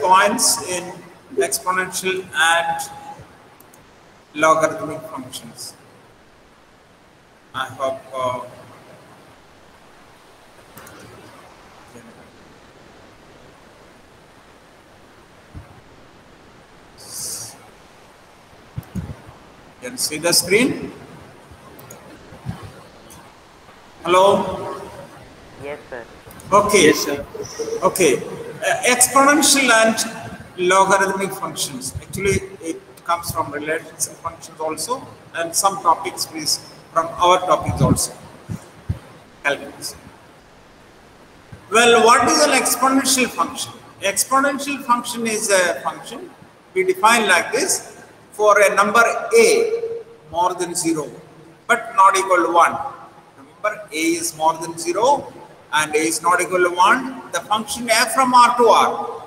points in exponential and logarithmic functions. I hope you can see the screen. Hello? Yes, sir. Okay. Yes, sir. Okay. Exponential and logarithmic functions. Actually, it comes from relationship functions also, and some topics is from our topics also. Calculus. Well, what is an exponential function? Exponential function is a function we define like this: for a number a more than 0 but not equal to 1. Remember, a is more than 0 and a is not equal to 1. The function f from R to R.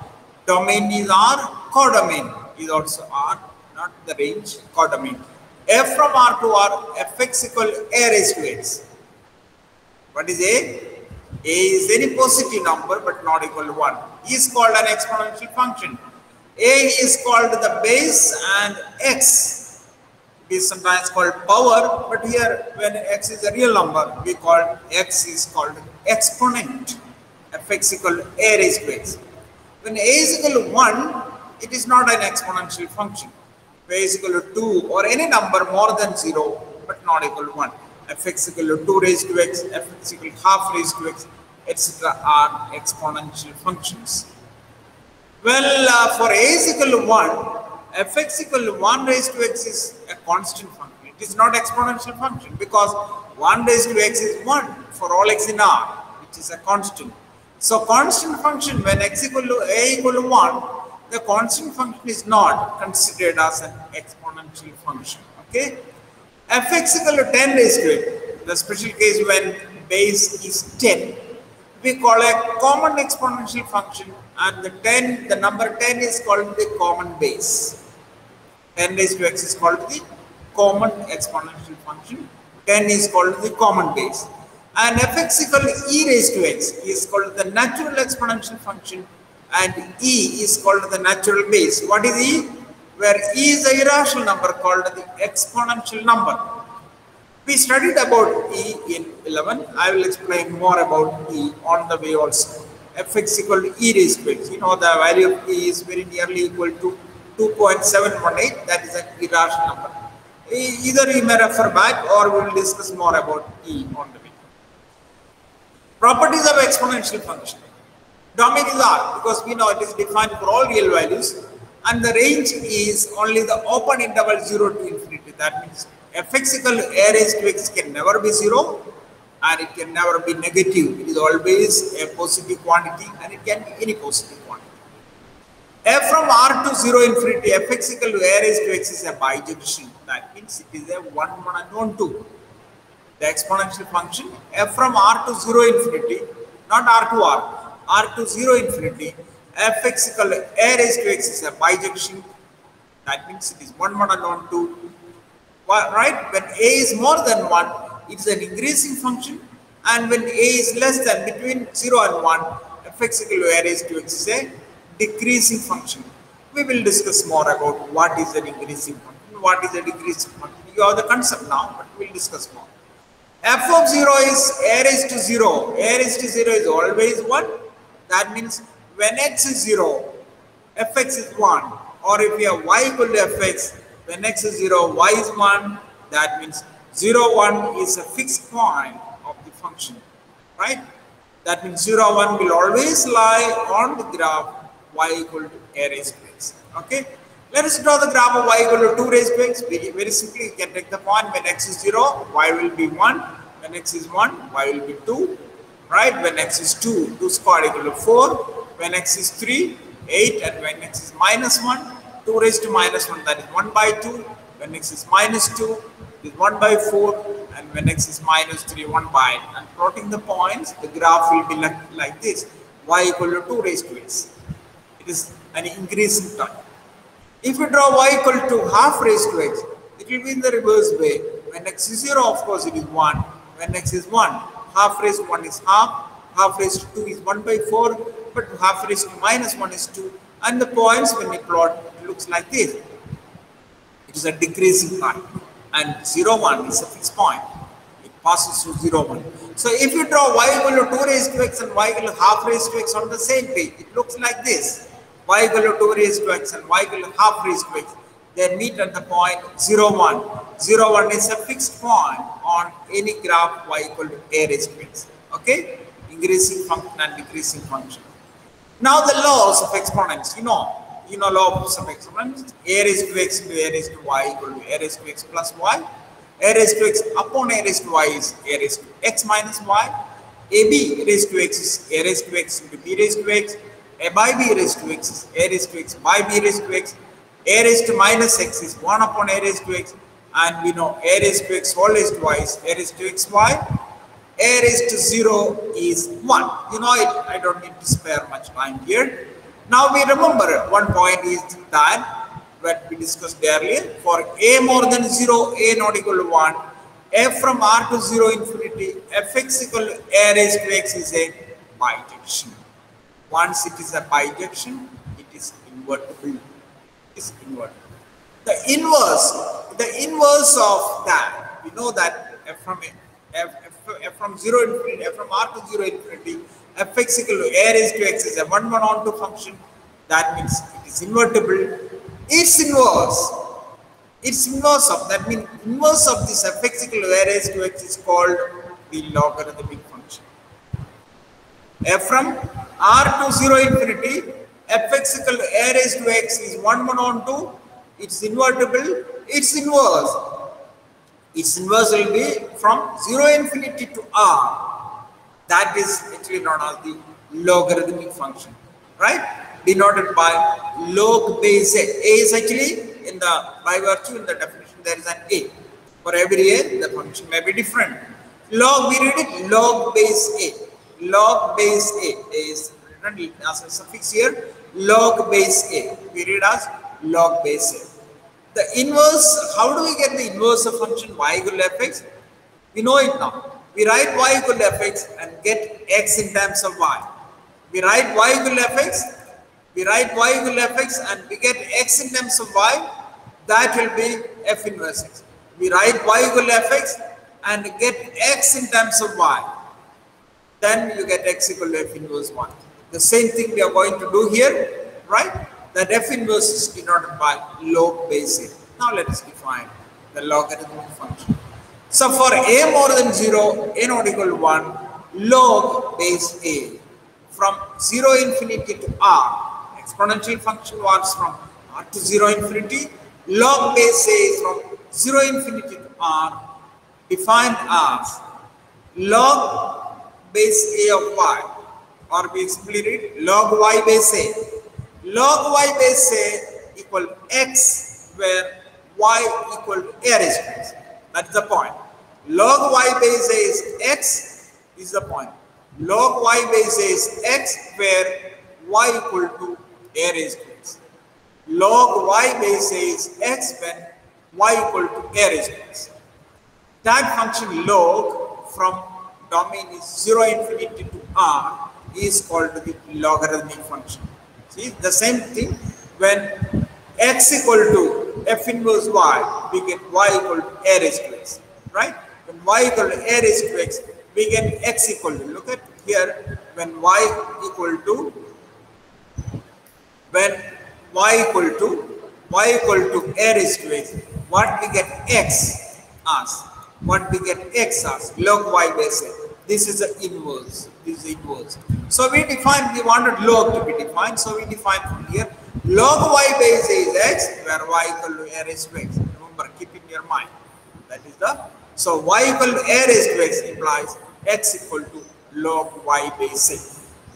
Domain is R, codomain is also R, not the range, codomain. F from R to R, fx equal a raised to x. What is a? A is any positive number but not equal to 1. Is called an exponential function. A is called the base and x is sometimes called power, but here when x is a real number, we call x is called exponent. Fx equal a raised to x. When a is equal to 1, it is not an exponential function. If a is equal to 2 or any number more than 0 but not equal to 1. Fx equal to 2 raised to x, fx equal to half raised to x, etc. are exponential functions. Well, for a is equal to 1, fx equal to 1 raised to x is a constant function. It is not exponential function because 1 raised to x is 1 for all x in R, which is a constant. So constant function when x equal to a equal to 1, the constant function is not considered as an exponential function. Okay. Fx equal to 10 raised to x, the special case when base is 10, we call a common exponential function, and the number 10 is called the common base. 10 raised to x is called the common exponential function. 10 is called the common base. And fx equal to e raised to x is called the natural exponential function, and e is called the natural base. What is e? Where e is a irrational number called the exponential number. We studied about e in 11. I will explain more about e on the way also. Fx equal to e raised to x. You know the value of e is very nearly equal to 2.718. That is an irrational number. Either you may refer back or we will discuss more about e on the way. Properties of exponential function. Domain is R because we know it is defined for all real values, and the range is only the open interval 0 to infinity. That means fx equal to a raised to x can never be 0 and it can never be negative. It is always a positive quantity and it can be any positive quantity. F from R to 0 infinity, fx equal to a raised to x is a bijection. That means it is a 1 unknown 2. The exponential function f from R to 0 infinity, not R to R, R to 0 infinity, fx equal to a raised to x is a bijection. That means it is 1 unknown 2. Right? When a is more than 1, it is an increasing function, and when a is less than between 0 and 1, fx equal to a raised to x is a decreasing function. We will discuss more about what is an increasing function, what is a decreasing function. You have the concept now, but we will discuss more. F of 0 is a raised to 0. A raised to 0 is always 1. That means when x is 0, fx is 1. Or if we have y equal to fx, when x is 0, y is 1. That means 0, 1 is a fixed point of the function. Right? That means 0, 1 will always lie on the graph y equal to a raised to x. Okay? Let us draw the graph of y equal to 2 raised to x. Very simply, you can take the point when x is 0, y will be 1. When x is 1, y will be 2. Right? When x is 2, 2 squared equal to 4. When x is 3, 8. And when x is minus 1, 2 raised to minus 1, that is 1 by 2. When x is minus 2, it is 1 by 4. And when x is minus 3, 1 by. And plotting the points, the graph will be like this. Y equal to 2 raised to x. It is an increasing term. If you draw y equal to half raised to x, it will be in the reverse way. When x is 0, of course, it is 1. When x is 1, half raised to 1 is half. Half raised to 2 is 1 by 4. But half raised to minus 1 is 2. And the points, when we plot, it looks like this. It is a decreasing line, and 0, 1 is a fixed point. It passes through 0, 1. So if you draw y equal to 2 raised to x and y equal to half raised to x on the same page, it looks like this. Y equal to 2 raised to x and y equal to half raised to x. They meet at the point 0, 1. 0, 1 is a fixed point on any graph y equal to a raised to x. Okay? Increasing function and decreasing function. Now the laws of exponents, you know laws of exponents, a raised to x into a raised to y equal to a raised to x plus y. A raised to x upon a raised to y is a raised to x minus y. AB raised to x is a raised to x into b raised to x. A by b raised to x is a raised to x by b raised to x. A raised to minus x is 1 upon a raised to x. And we know a raised to x whole raised to y is a raised to xy. A raised to 0 is 1. You know it, I don't need to spare much time here. Now we remember one point is that what we discussed earlier. For a more than 0, a not equal to 1, f from r to 0 infinity, fx equal to a raised to x is a bijection. Once it is a bijection, it is invertible. It is invertible. The inverse of that, we know that f from 0 infinity, f from r to 0 infinity, fx equal to a raised to x is a 1, 1 onto function. That means it is invertible. Its inverse of that means inverse of this fx equal to a raised to x is called the logarithmic function. F from r to 0 infinity, fx equal to a raised to x is 1, 1 onto, it's invertible. Its inverse will be from 0 infinity to r. That is actually known as the logarithmic function, right? Denoted by log base a. A is actually by virtue in the definition there is an a. For every a, the function may be different. Log, we read it log base a. Log base a is written as a suffix here. Log base a. We read as log base a. The inverse, how do we get the inverse of function y equal to fx? We know it now. We write y equal to fx and get x in terms of y. We write y equal to fx. We write y equal to fx and we get x in terms of y. That will be f inverse x. We write y equal to fx and get x in terms of y. Then you get x equal to f inverse 1. The same thing we are going to do here, right? That f inverse is denoted by log base a. Now let us define the logarithmic function. So for a more than 0, a not equal to 1, log base a from 0 infinity to r. Exponential function was from r to 0 infinity. Log base a is from 0 infinity to r, defined as log base a of y, or we simply read log y base a. Log y base a equal x, where y equal to a raised to x. That's the point. Log y base a is x is the point. Log y base a is x, where y equal to a raised to x. Log y base a is x when y equal to a raised to x. That function log from domain is 0 infinity to r is called the logarithmic function. See, the same thing when x equal to f inverse y, we get y equal to a raised to x, right? When y equal to a raised to x, we get x equal to, look at here, when y equal to a raised to x, what we get x as, log y base a. This is the inverse. So we wanted log to be defined, so we defined from here log y base a is x, where y equal to a raised to x. Remember, keep in your mind. That is so y equal to a raised to x implies x equal to log y base a.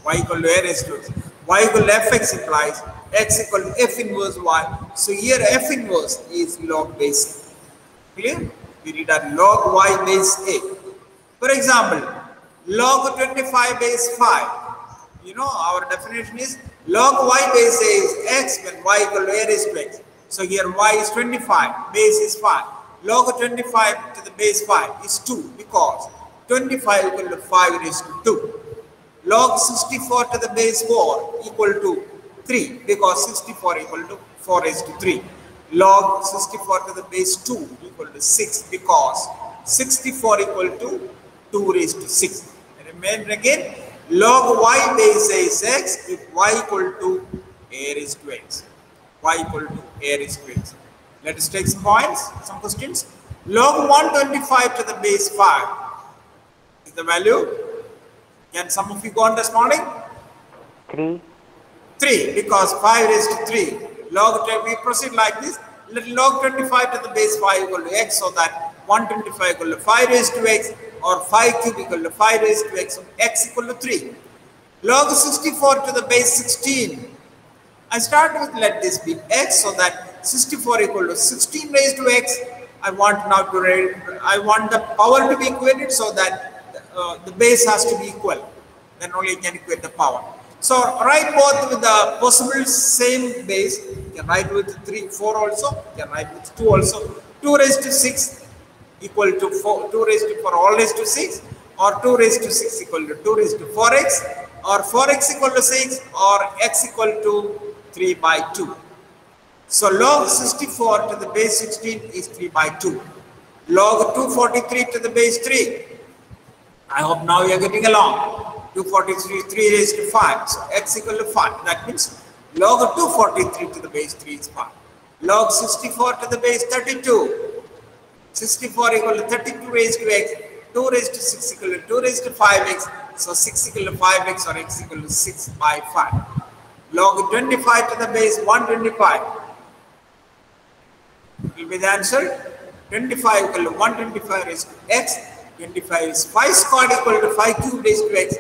Y equal to a raised to x. Y equal to fx implies x equal to f inverse y. So here f inverse is log base a. Clear? We read that log y base a. For example, log 25 base 5. You know, our definition is log y base a is x when y equal to a raised to x. So here y is 25, base is 5. Log 25 to the base 5 is 2 because 25 equal to 5 raised to 2. Log 64 to the base 4 equal to 3 because 64 equal to 4 raised to 3. Log 64 to the base 2 equal to 6 because 64 equal to 2 raised to 6. Remember again, log y base a is x if y equal to a raised to x. Y equal to a raised to x. Let us take some points, some questions. Log 125 to the base 5 is the value. Can some of you go on this morning? 3. 3 because 5 raised to 3. Log, we proceed like this. Let log 25 to the base 5 equal to x, so that 125 equal to 5 raised to x, or 5 cube equal to 5 raised to x, so x equal to 3. Log 64 to the base 16. I start with let this be x, so that 64 equal to 16 raised to x. I want now to I want the power to be equated, so that the base has to be equal. Then only you can equate the power. So write both with the possible same base. You can write with 3, 4 also. You can write with 2 also. 2 raised to 6 equal to 4, 2 raised to 4 all raised to 6, or 2 raised to 6 equal to 2 raised to 4x, or 4x equal to 6, or x equal to 3 by 2. So log 64 to the base 16 is 3 by 2. Log 243 to the base 3. I hope now you are getting along. 243 is 3 raised to 5. So x equal to 5. That means log 243 to the base 3 is 5. Log 64 to the base 32. 64 equal to 32 raised to x. 2 raised to 6 equal to 2 raised to 5x. So 6 equal to 5x, or x equal to 6 by 5. Log 25 to the base 125 will be the answer. 25 equal to 125 raised to x. 25 is 5 squared equal to 5 cube raised to x.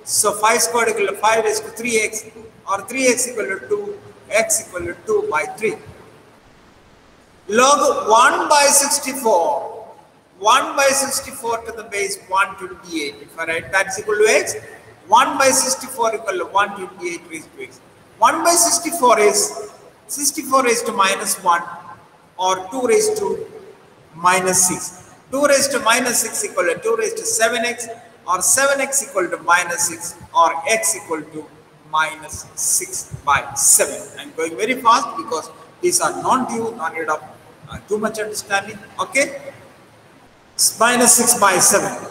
So 5 squared equal to 5 raised to 3x, or 3x equal to 2, x equal to 2 by 3. Log 1 by 64. 1 by 64 to the base 128. If I write that is equal to x, 1 by 64 equal to 128 raised to x. 1 by 64 is 64 raised to minus 1, or 2 raised to minus 6. 2 raised to minus 6 equal to 2 raised to 7x, or 7x equal to minus 6, or x equal to minus 6 by 7. I am going very fast because these are non-due, not need of too much understanding. Okay, minus 6 by 7.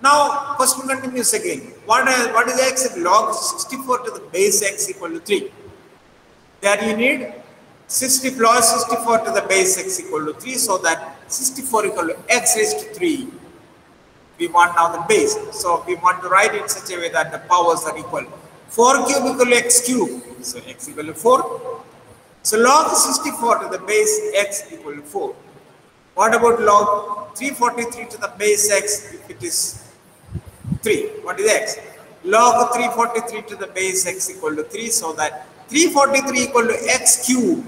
Now question continues again. What is x? Log 64 to the base x equal to 3. There you need 60 plus 64 to the base x equal to 3, so that 64 equal to x raised to 3. We want now the base. So we want to write it in such a way that the powers are equal. 4 cube equal to x cube. So x equal to 4. So log 64 to the base x equal to 4. What about log 343 to the base x if it is 3? What is x? Log 343 to the base x equal to 3, so that 343 equal to x cube.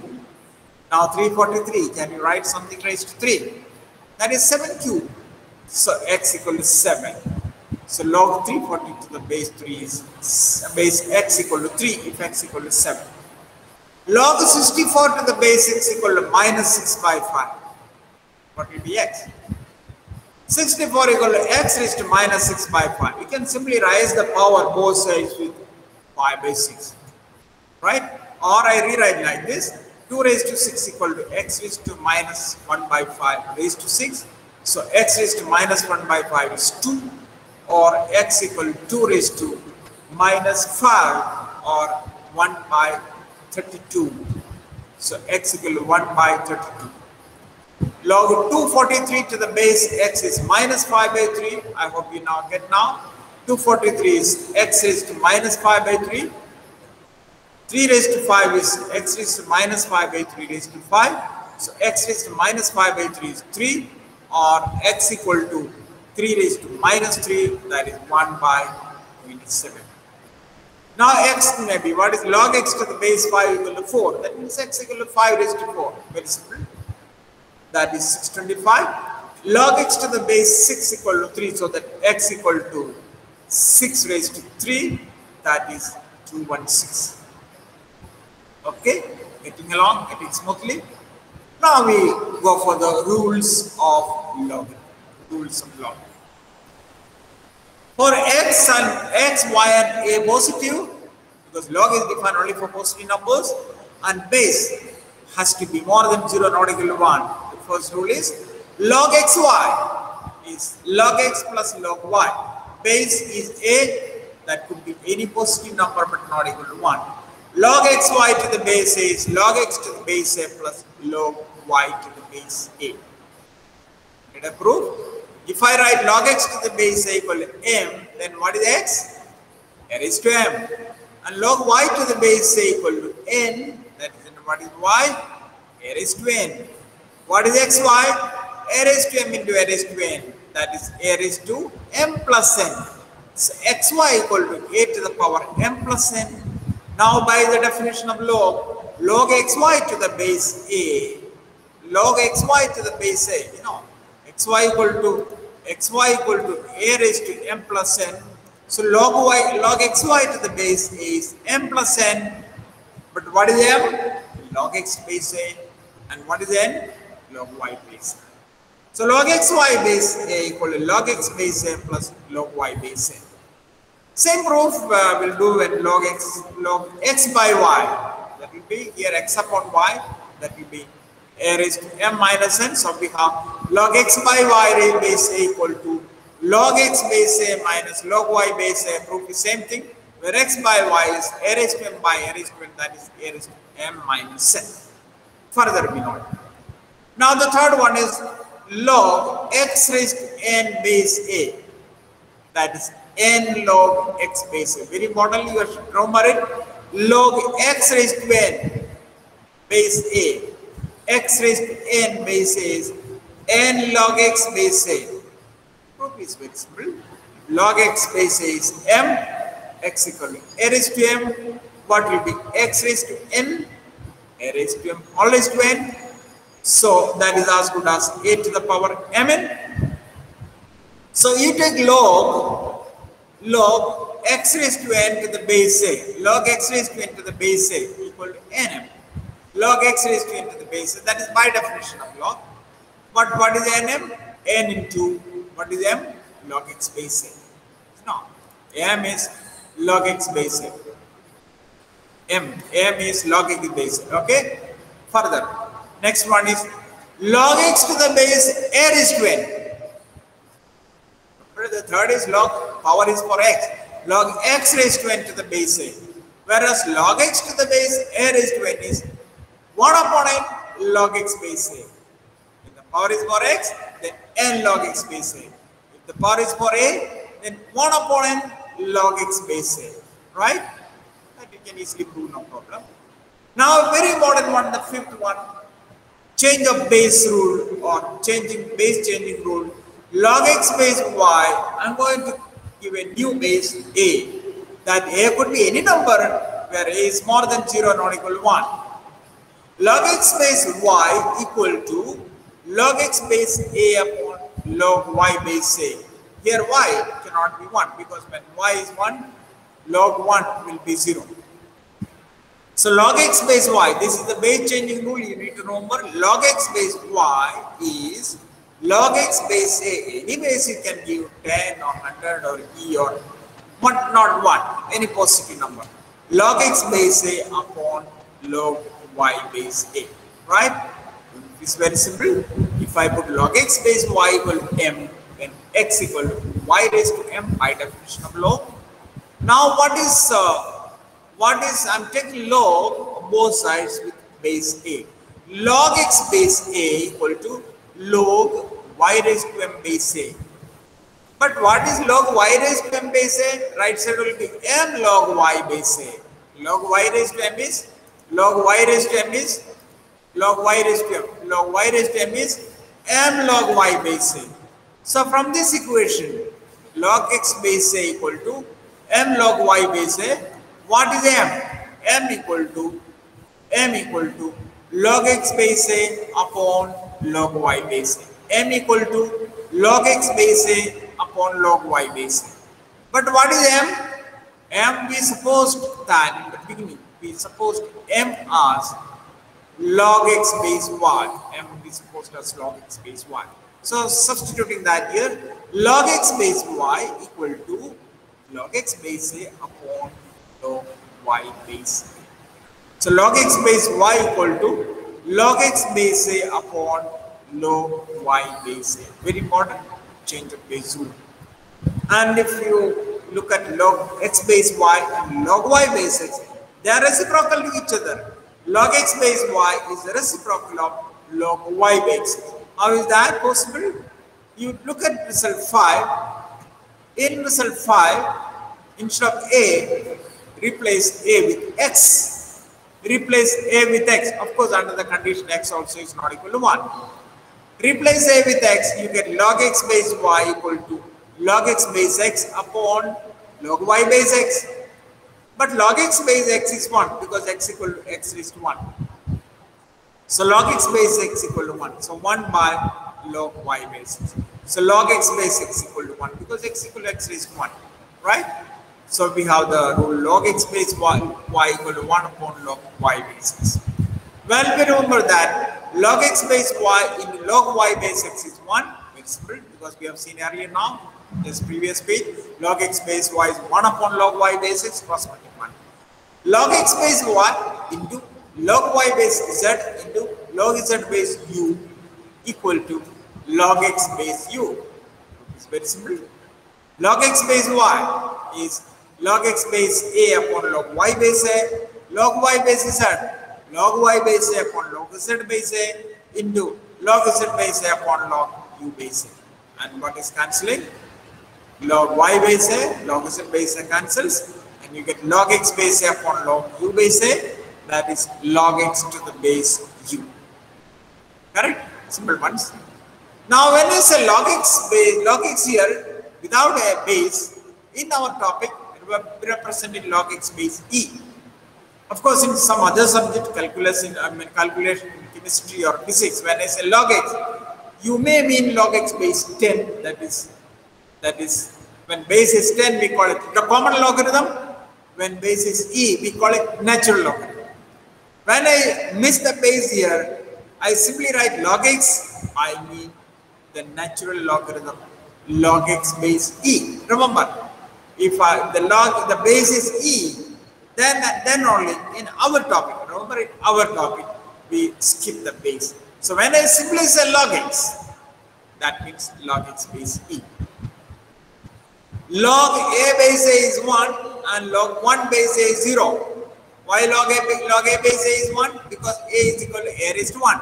Now 343, can you write something raised to 3? That is 7 cube. So x equal to 7. So log 340 to the base 3 is base x equal to 3 if x equal to 7. Log 64 to the base x equal to minus 6 by 5. What will be x? 64 equal to x raised to minus 6 by 5. You can simply raise the power both sides with 5 by 6. Right? Or I rewrite like this. 2 raised to 6 equal to x raised to minus 1 by 5 raised to 6. So x raised to minus 1 by 5 is 2, or x equal to 2 raised to minus 5, or 1 by 32. So x equal to 1 by 32. Log 243 to the base x is minus 5 by 3. I hope you now get now. 243 is x raised to minus 5 by 3. 3 raised to 5 is x raised to minus 5 by 3 raised to 5. So x raised to minus 5 by 3 is 3, or x equal to 3 raised to minus 3, that is 1 by 27. Now x may be, what is log x to the base 5 equal to 4? That means x equal to 5 raised to 4. Very simple. That is 625. Log x to the base 6 equal to 3, so that x equal to 6 raised to 3, that is 216. Okay, getting along, getting smoothly. Now we go for the rules of logarithm. Rules of logarithm. For x and x, y and a positive, because log is defined only for positive numbers, and base has to be more than 0, not equal to 1. The first rule is log xy is log x plus log y. Base is a, that could be any positive number but not equal to 1. Log xy to the base a is log x to the base a plus log y to the base a. Did I prove? If I write log x to the base a equal to m, then what is x? A raised to m. And log y to the base a equal to n, that is what is y? A raised to n. What is xy? A raised to m into a raised to n, that is a raised to m plus n. So xy equal to a to the power m plus n. Now by the definition of log xy to the base a, log xy to the base a, xy equal to a raised to m plus n. So log xy to the base a is m plus n. But what is m? Log x base a. And what is n? Log y base a. So log xy base a equal to log x base a plus log y base a. Same proof we'll do when log x by y. That will be here x upon y. That will be a raised to m minus n. So we have log x by y raised base a equal to log x base a minus log y base a. Proof is same thing, where x by y is a raised to m by a raised to n, that is a raised to m minus n. Further we know. Now the third one is log x raised to n base a, that is n log x base a. Very importantly, you should remember it. Log x raised to n base a, x raised to n base a is n log x base a. Proof is very simple. Log x base a is m, x equal to a raised to m. What will be x raised to n? A raised to m all raised to n. So that is as good as a to the power mn. So you take log x raised to n to the base a, log x raised to n to the base a equal to nm. Log x raised to n to the base a, that is by definition of log. But what is nm? N into what is m? Log x base a. No, m is log x base a. M is log x base a. Okay. Further, next one is log x to the base a raised to n. The third is log, power is for x. Log x raised to n to the base a. Whereas log x to the base a raised to n is 1 upon n log x base a. If the power is for x, then n log x base a. If the power is for a, then 1 upon n log x base a. Right? That you can easily prove, no problem. Now a very important one, the fifth one, change of base rule or base changing rule. Log x base y, I am going to give a new base a. That a could be any number where a is more than 0 not equal to 1. Log x base y equal to log x base a upon log y base a. Here y cannot be 1 because when y is 1, log 1 will be 0. So log x base y, this is the base changing rule you need to remember. Log x base y is log x base a. Any base you can give 10 or 100 or e or but not 1, any positive number. Log x base a upon log y base a. Right? It's very simple. If I put log x base y equal to m, then x equal to y raised to m by definition of log. Now what is I'm taking log both sides with base a. Log x base a equal to log y raised to m base a. But what is log y raised to m base a? Right side will be m log y base a. Log y raised to m is log y raised to m is log y raised to m. Log y raised to m is m log y base a. So from this equation, log x base a equal to m log y base a. What is m? M equal to log x base a upon log y base a. M equal to log x base a upon log y base a. But what is m? M we supposed that in the beginning we supposed m as log x base y. M we supposed as log x base y. So substituting that here, log x base y equal to log x base a upon log y base a. So log x base y equal to log x base a upon log y base a. Very important change of base rule. And if you look at log x base y and log y base x, they are reciprocal to each other. Log x base y is the reciprocal of log y base x. How is that possible? You look at result 5. In result 5, instead of a, replace a with x. Replace a with x. Of course, under the condition x also is not equal to 1. Replace a with x, you get log x base y equal to log x base x upon log y base x. But log x base x is 1 because x equal to x raised to 1. So log x base x equal to 1. So 1 by log y base x. So log x base x equal to 1 because x equal to x raised to 1. Right? So we have the rule log x base y equal to 1 upon log y base x. Well, we remember that log x base y in log y base x is 1. Very simple because we have seen earlier now. This previous page, log x base y is 1 upon log y base x corresponding 1. Log x base y into log y base z into log z base u equal to log x base u. It's very simple. Log x base y is log x base a upon log y base a, log y base z, log y base a upon log z base a into log z base a upon log u base a. And what is cancelling? Log y base a, log z base a cancels, and you get log x base a upon log u base a, that is log x to the base u. Correct? Simple ones. Now when we say log x here without a base, in our topic we represented log x base e. Of course, in some other subject, calculation, calculation, chemistry or physics, when I say log x, you may mean log x base 10. That is when base is 10, we call it the common logarithm. When base is e, we call it natural logarithm. When I miss the base here, I simply write log x. I mean the natural logarithm log x base e. Remember, if the base is e, then only in our topic. Remember, in our topic we skip the base. So when I simply say log x, that means log x base e. Log a base a is 1 and log 1 base a is 0. Why log a base a is 1? Because a is equal to a raised to 1.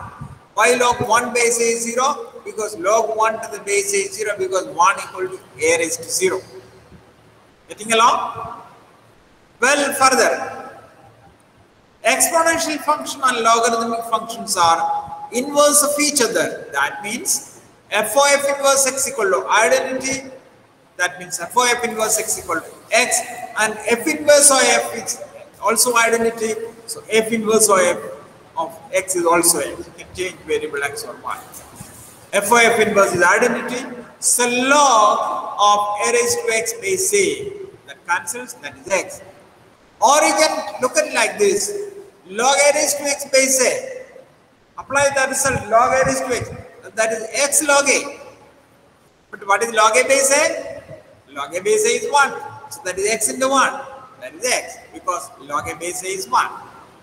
Why log 1 base a is 0? Because log 1 to the base a is 0 because 1 equal to a raised to 0. Getting along? Well, further, exponential function and logarithmic functions are inverse of each other. That means f of f inverse x equal to identity. That means f of f inverse x equal to x, and f inverse of f is also identity. So f inverse of f of x is also x. You can change variable x or y. F of f inverse is identity. So log of a raised to x base a, that cancels, that is x. Or you can look at it like this: log a raised to x base a. Apply the result log a raised to x. That is x log a. But what is log a base a? Log a base a is 1. So that is x into 1. That is x because log a base a is 1.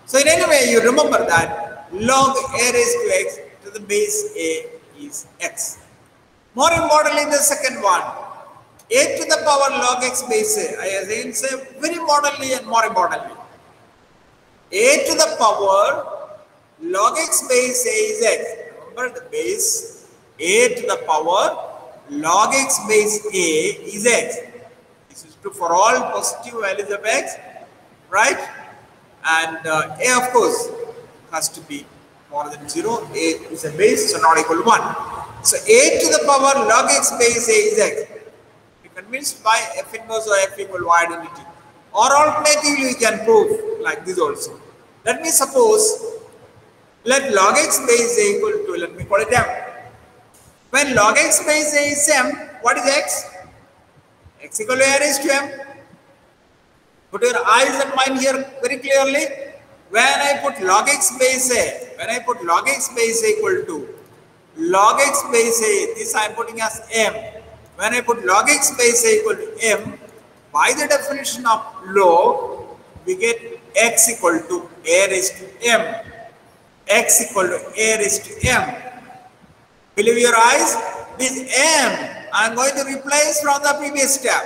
So in any way, you remember that log a raised to x to the base a is x. More importantly, the second one, a to the power log x base a. I again say very importantly and more importantly, a to the power log x base a is x. Remember the base a to the power log x base a is x. This is true for all positive values of x, right? And a, of course, has to be more than 0. A is a base, so not equal to 1. So a to the power log x base a is x. Be convinced by f inverse of f equal to identity. Or alternatively, we can prove like this also. Let me suppose, let log x base a equal to, let me call it m. When log x base a is m, what is x? X equal to a raised to m. Put your eyes and mind here very clearly. When I put log x base a, equal to log x base a, this I am putting as m. When I put log x base a equal to m, by the definition of log, we get x equal to a raised to m. X equal to a raised to m. Believe your eyes, this m I am going to replace from the previous step.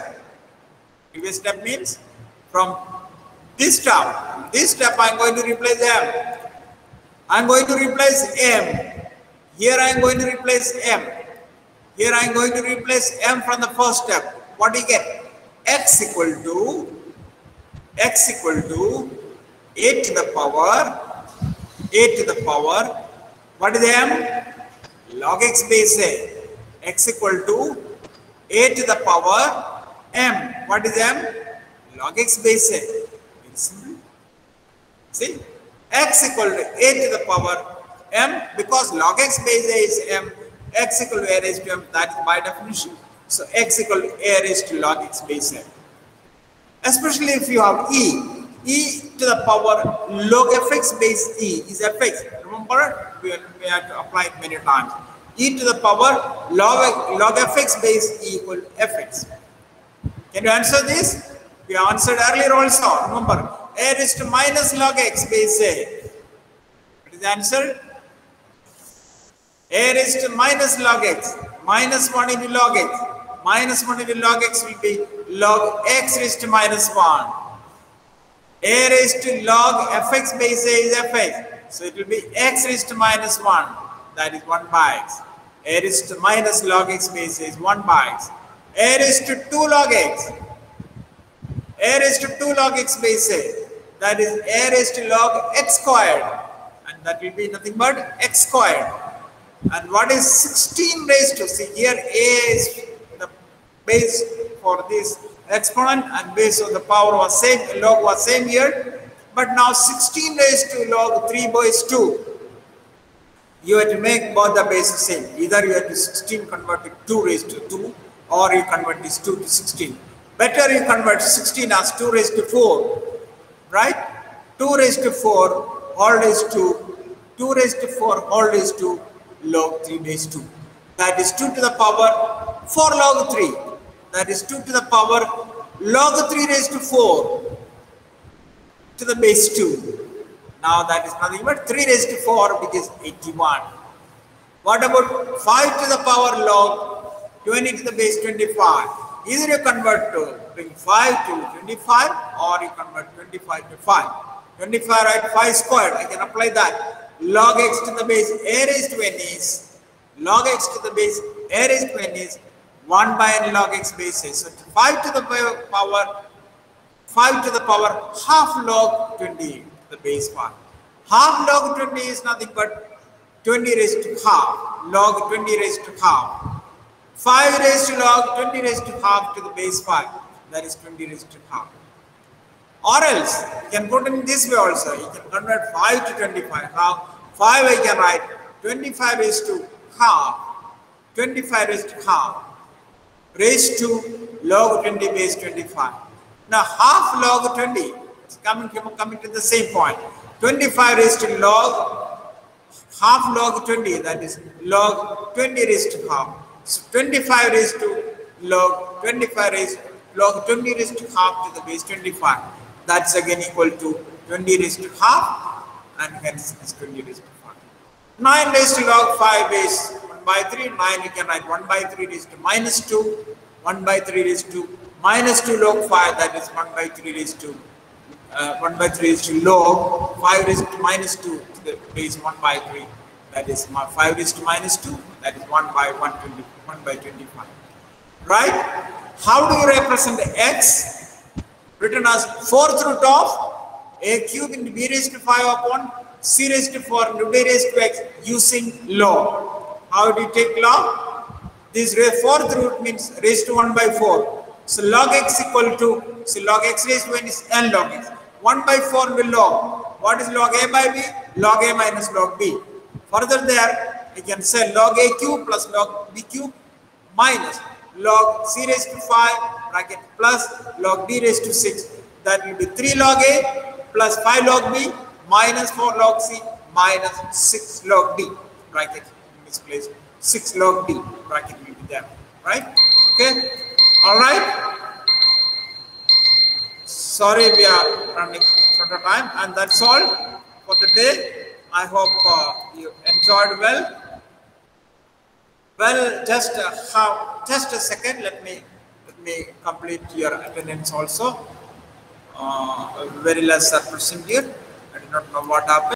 Previous step means from this step I am going to replace m. I am going to replace m. Here I am going to replace m. Here I am going to replace m from the first step. What do you get? X equal to a to the power, what is m? Log x base a. X equal to a to the power m. What is m? Log x base a. Very simple. See? X equal to a to the power m, because log x base a is m, x equal to a raised to m, that is by definition. So x equal to a raised to log x base a. Especially if you have e to the power log fx base e is fx. Remember, we have to apply it many times. E to the power log fx base e equal to fx. Can you answer this? We answered earlier also. Remember, a raised to minus log x base a. What is the answer? A raised to minus log x. Minus 1 into log x. Minus 1 into log x will be log x raised to minus 1. A raised to log fx base a is fx. So it will be x raised to minus 1. That is 1 by x. A raised to minus log x base a is 1 by x. A raised to 2 log x. A raised to 2 log x base a. That is a raised to log x squared. And that will be nothing but x squared. And what is 16 raised to? See here, a is the base for this exponent and base of the power was same, log was same here. But now 16 raised to log 3 base 2. You have to make both the bases same. Either you have to 16 convert to 2 raised to 2, or you convert this 2 to 16. Better you convert 16 as 2 raised to 4. Right? 2 raised to 4 whole raised to 2 raised to 4 whole raised to log 3 base 2. That is 2 to the power 4 log 3. That is 2 to the power log 3 raised to 4 to the base 2. Now that is nothing but 3 raised to 4, which is 81. What about 5 to the power log 20 to the base 25? Either you convert to bring 5 to 25, or you convert 25 to 5. 25 right, 5 squared. I can apply that. Log x to the base a raised to n is log x to the base a raised to n is 1 by n log x base a. So 5 to the power half log 20 to the base 1. Half log 20 is nothing but 20 raised to half. Log 20 raised to half. 5 raised to log 20 raised to half to the base 5. That is 20 raised to half. Or else, you can put in this way also. You can convert 5 to 25. How? 5 I can write 25 raised to half. 25 raised to half. Raised to log 20 base 25. Now half log 20 is coming to the same point. 25 raised to log half log 20. That is log 20 raised to half. So 25 raised to log 25 raised log 20 raised to half to the base 25. That's again equal to 20 raised to half, and hence is 20 raised to 5. 9 raised to log 5 base 1 by 3. 9 you can write 1 by 3 raised to minus 2. 1 by 3 raised to minus 2 log 5. That is 1 by 3 raised to 1 by 3 raised to log 5 raised to minus 2 to the base 1 by 3. That is 5 raised to minus 2. That is 1 by 1 by 25. Right? How do you represent x? Written as 4th root of a cube into b raised to 5 upon c raised to 4 into d raised to x using log. How do you take log? This 4th root means raised to 1 by 4. So log x equal to, so log x raised to n is n log x. 1 by 4 will log. What is log a by b? Log a minus log b. Further there, you can say log a cube plus log b cube minus log c raised to 5 bracket plus log d raised to 6. That will be 3 log a plus 5 log b minus 4 log c minus 6 log d bracket in this place. 6 log d bracket will be there. Right? Okay? Alright? Sorry, we are running shorter time, and that's all for the day. I hope you enjoyed well. Well, just a second. Let me complete your attendance also. Very less are present here. I do not know what happened.